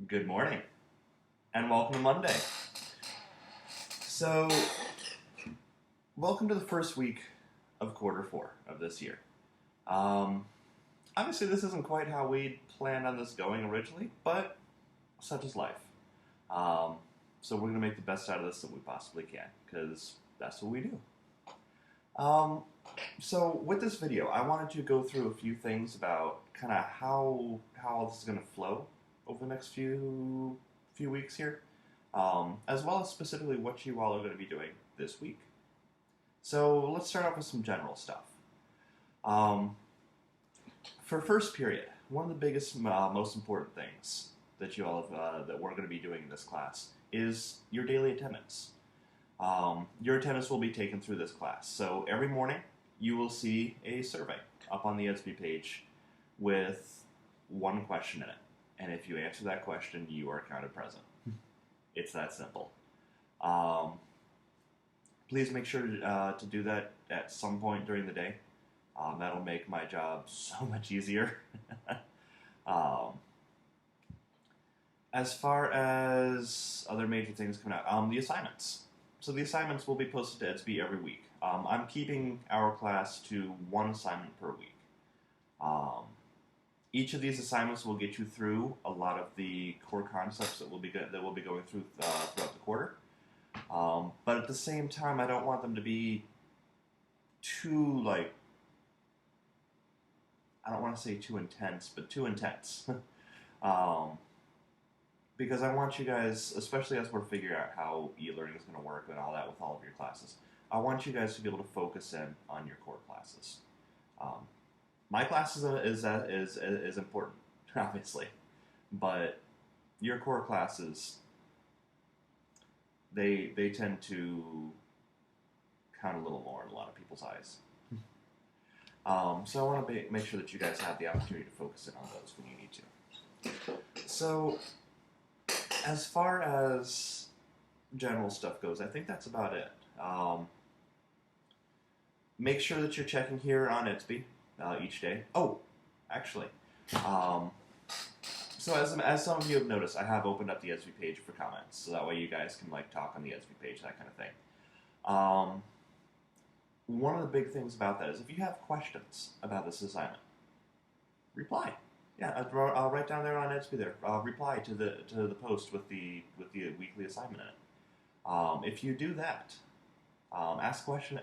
Good morning, and welcome to Monday. So, welcome to the first week of quarter four of this year. Um, Obviously, this isn't quite how we planned on this going originally, but such is life. Um, so, we're going to make the best out of this that we possibly can, because that's what we do. Um, so, with this video, I wanted to go through a few things about kind of how all this is going to flow over the next few weeks here, as well as specifically what you all are going to be doing this week. So let's start off with some general stuff. Um, for first period, one of the biggest, most important things that you all have, that we're going to be doing in this class is your daily attendance. Your attendance will be taken through this class. So every morning, you will see a survey up on the EDSB page with one question in it. And if you answer that question, you are counted present. It's that simple. Please make sure to do that at some point during the day. That'll make my job so much easier. um, as far as other major things coming out, the assignments. So the assignments will be posted to EDSB every week. I'm keeping our class to one assignment per week. Each of these assignments will get you through a lot of the core concepts that we'll be going through throughout the quarter. But at the same time, I don't want them to be too I don't want to say too intense, but too intense. Because I want you guys, especially as we're figuring out how e-learning is going to work and all that with all of your classes, I want you guys to be able to focus in on your core classes. My class is important, obviously, but your core classes, they tend to count a little more in a lot of people's eyes. So I want to make sure that you guys have the opportunity to focus in on those when you need to. So as far as general stuff goes, I think that's about it. Make sure that you're checking here on EDSB each day. Oh, actually, so as some of you have noticed, I have opened up the EDSB page for comments, so that way you guys can talk on the EDSB page, that kind of thing. One of the big things about that is if you have questions about this assignment, reply. Yeah, I'll write down there on EDSB there. Reply to the post with the weekly assignment in it. If you do that, ask questions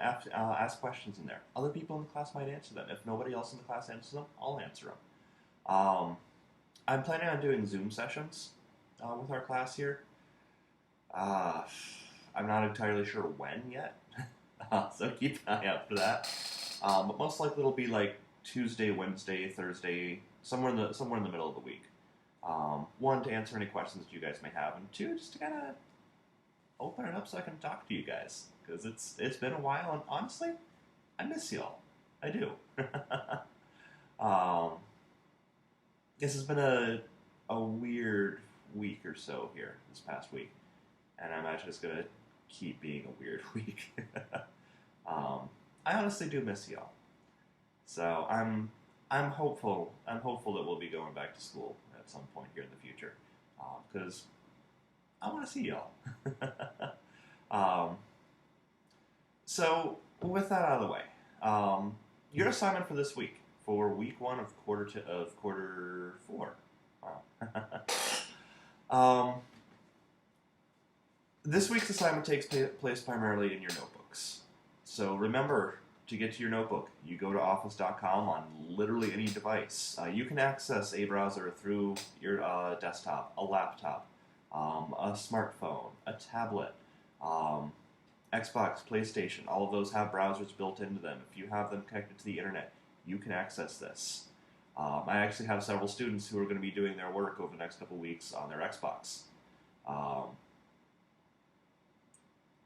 in there. Other people in the class might answer them. If nobody else in the class answers them, I'll answer them. I'm planning on doing Zoom sessions with our class here. I'm not entirely sure when yet, so keep an eye out for that. But most likely it'll be like Tuesday, Wednesday, Thursday, somewhere in the middle of the week. One, to answer any questions that you guys may have, and two, just to kind of open it up so I can talk to you guys, because it's been a while, and honestly, I miss y'all. I do. This has been a weird week or so here this past week, and I imagine it's gonna keep being a weird week. I honestly do miss y'all, so I'm hopeful that we'll be going back to school at some point here in the future, because I want to see y'all. So with that out of the way, your assignment for this week, for week one of quarter four. Wow. This week's assignment takes place primarily in your notebooks. So remember, to get to your notebook, you go to office.com on literally any device. You can access a browser through your desktop, a laptop, a smartphone, a tablet, Xbox, PlayStation. All of those have browsers built into them. If you have them connected to the internet, you can access this. I actually have several students who are going to be doing their work over the next couple weeks on their Xbox.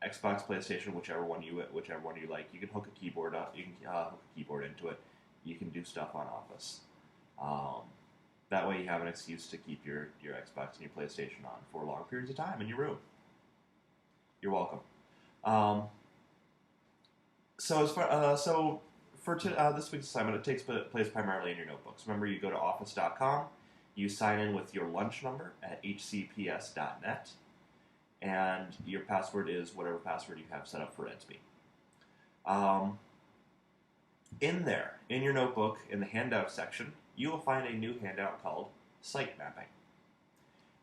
Xbox, PlayStation, whichever one you like. You can hook a keyboard up. You can hook a keyboard into it. You can do stuff on Office. That way, you have an excuse to keep your Xbox and your PlayStation on for long periods of time in your room. You're welcome. For this week's assignment, it takes place primarily in your notebooks. Remember, you go to office.com. You sign in with your lunch number at hcps.net, and your password is whatever password you have set up for Edsby. In there, in your notebook, in the handout section, you will find a new handout called Site Mapping.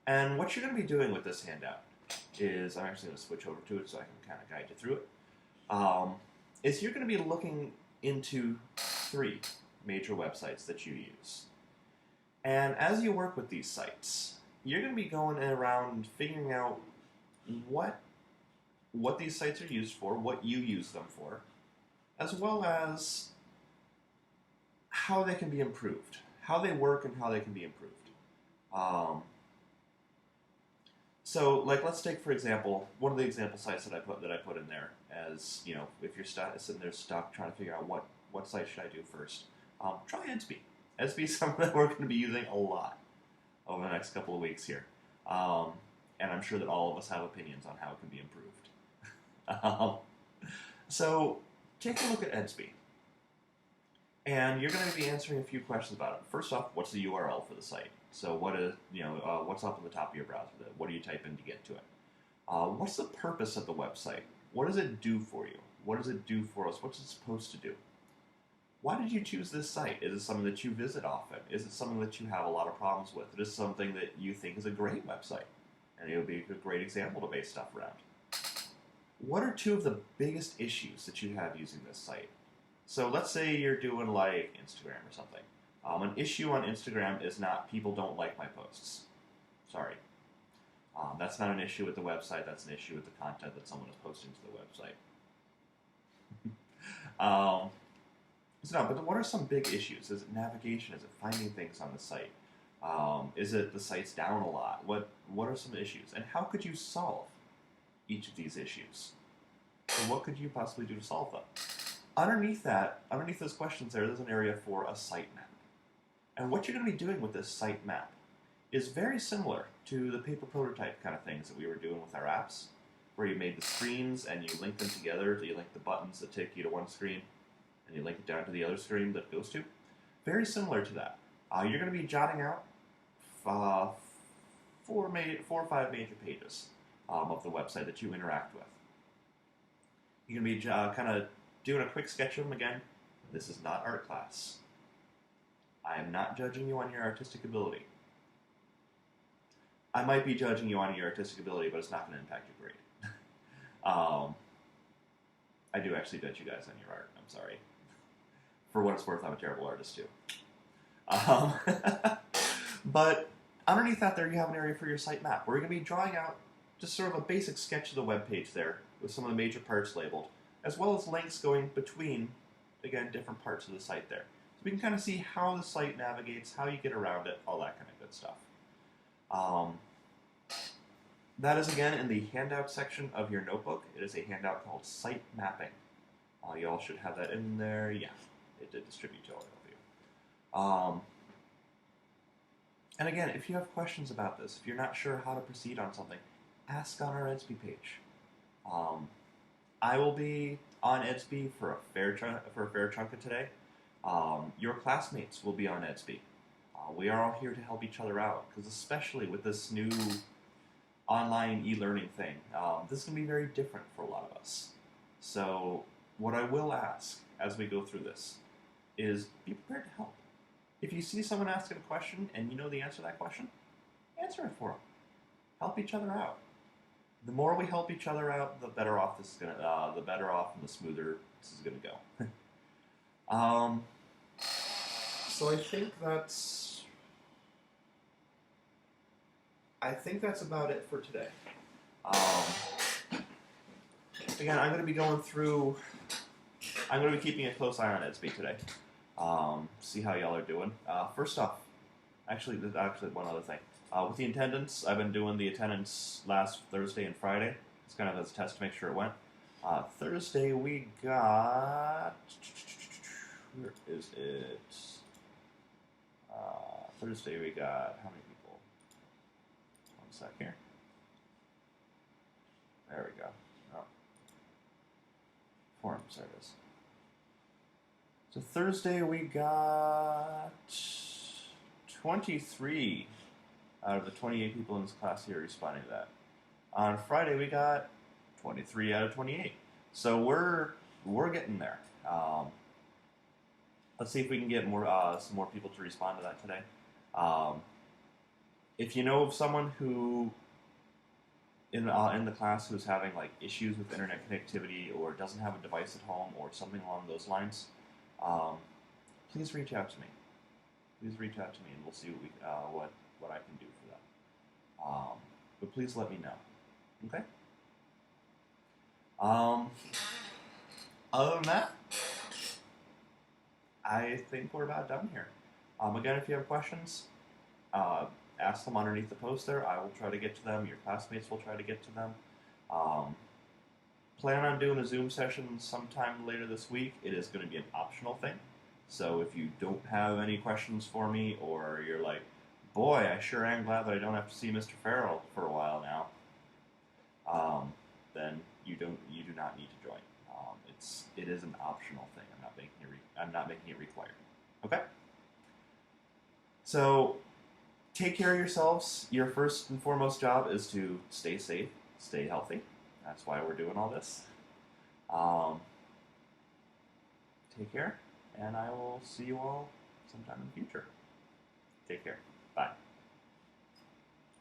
And what you're going to be doing with this handout is, I'm actually going to switch over to it so I can kind of guide you through it, is you're going to be looking into 3 major websites that you use. And as you work with these sites, you're going to be going around figuring out what these sites are used for, what you use them for, as well as how they can be improved, how they work and how they can be improved. So, like, let's take, for example, one of the example sites that I put in there as, you know, if you're sitting there stuck trying to figure out what site should I do first, try Edsby. Edsby is something that we're going to be using a lot over the next couple of weeks here. And I'm sure that all of us have opinions on how it can be improved. So, take a look at Edsby. And you're going to be answering a few questions about it. First off, what's the URL for the site? So what is, what's up on the top of your browser? What do you type in to get to it? What's the purpose of the website? What does it do for you? What does it do for us? What's it supposed to do? Why did you choose this site? Is it something that you visit often? Is it something that you have a lot of problems with? Is it something that you think is a great website? And it would be a great example to base stuff around. What are 2 of the biggest issues that you have using this site? So let's say you're doing like Instagram or something. An issue on Instagram is not people don't like my posts. Sorry. That's not an issue with the website. That's an issue with the content that someone is posting to the website. So no, but what are some big issues? Is it navigation? Is it finding things on the site? Is it the site's down a lot? What are some issues? And how could you solve each of these issues? So what could you possibly do to solve them? Underneath those questions there's an area for a site map. And what you're going to be doing with this site map is very similar to the paper prototype kind of things that we were doing with our apps, where you made the screens and you link them together. So you link the buttons that take you to one screen, and you link it down to the other screen that it goes to. Very similar to that. You're going to be jotting out 4 or 5 major pages of the website that you interact with. You're going to be kind of doing a quick sketch of them again. This is not art class. I am not judging you on your artistic ability. I might be judging you on your artistic ability, but it's not going to impact your grade. I do actually judge you guys on your art. I'm sorry. For what it's worth, I'm a terrible artist too. But underneath that there, you have an area for your site map, where you're going to be drawing out just sort of a basic sketch of the web page there, with some of the major parts labeled, as well as links going between, again, different parts of the site there. So we can kind of see how the site navigates, how you get around it, all that kind of good stuff. That is, again, in the handout section of your notebook. It is a handout called Site Mapping. You all should have that in there. Yeah, it did distribute to all of you. And again, if you have questions about this, if you're not sure how to proceed on something, ask on our Edsby page. I will be on Edsby for a fair chunk of today. Your classmates will be on Edsby. We are all here to help each other out, because especially with this new online e-learning thing, this is going to be very different for a lot of us. So what I will ask as we go through this is be prepared to help. If you see someone asking a question and you know the answer to that question, answer it for them. Help each other out. The more we help each other out, the better off this is gonna. The better off and the smoother this is gonna go. So I think that's about it for today. Again, I'm going to be going through. I'm going to be keeping a close eye on Edsby today. See how y'all are doing. First off, actually, one other thing. With the attendance, I've been doing the attendance last Thursday and Friday. It's kind of as a test to make sure it went. Thursday we got... Where is it? Thursday we got... How many people? One sec here. There we go. Oh. Forms, there it is. So Thursday we got 23 out of the 28 people in this class here responding to that. On Friday, we got 23 out of 28. So we're getting there. Let's see if we can get some more people to respond to that today. If you know of someone who in the class who's having like issues with internet connectivity or doesn't have a device at home or something along those lines, please reach out to me. Please reach out to me, and we'll see what I can do for that. But please let me know. Okay. Other than that, I think we're about done here. Again, if you have questions, ask them underneath the post there. I will try to get to them. Your classmates will try to get to them. Plan on doing a Zoom session sometime later this week. It is going to be an optional thing. So if you don't have any questions for me, or you're like, boy, I sure am glad that I don't have to see Mr. Farrell for a while now, then you do not need to join. It is an optional thing. I'm not making it required. Okay. So take care of yourselves. Your first and foremost job is to stay safe, stay healthy. That's why we're doing all this. Take care, and I will see you all sometime in the future. Take care.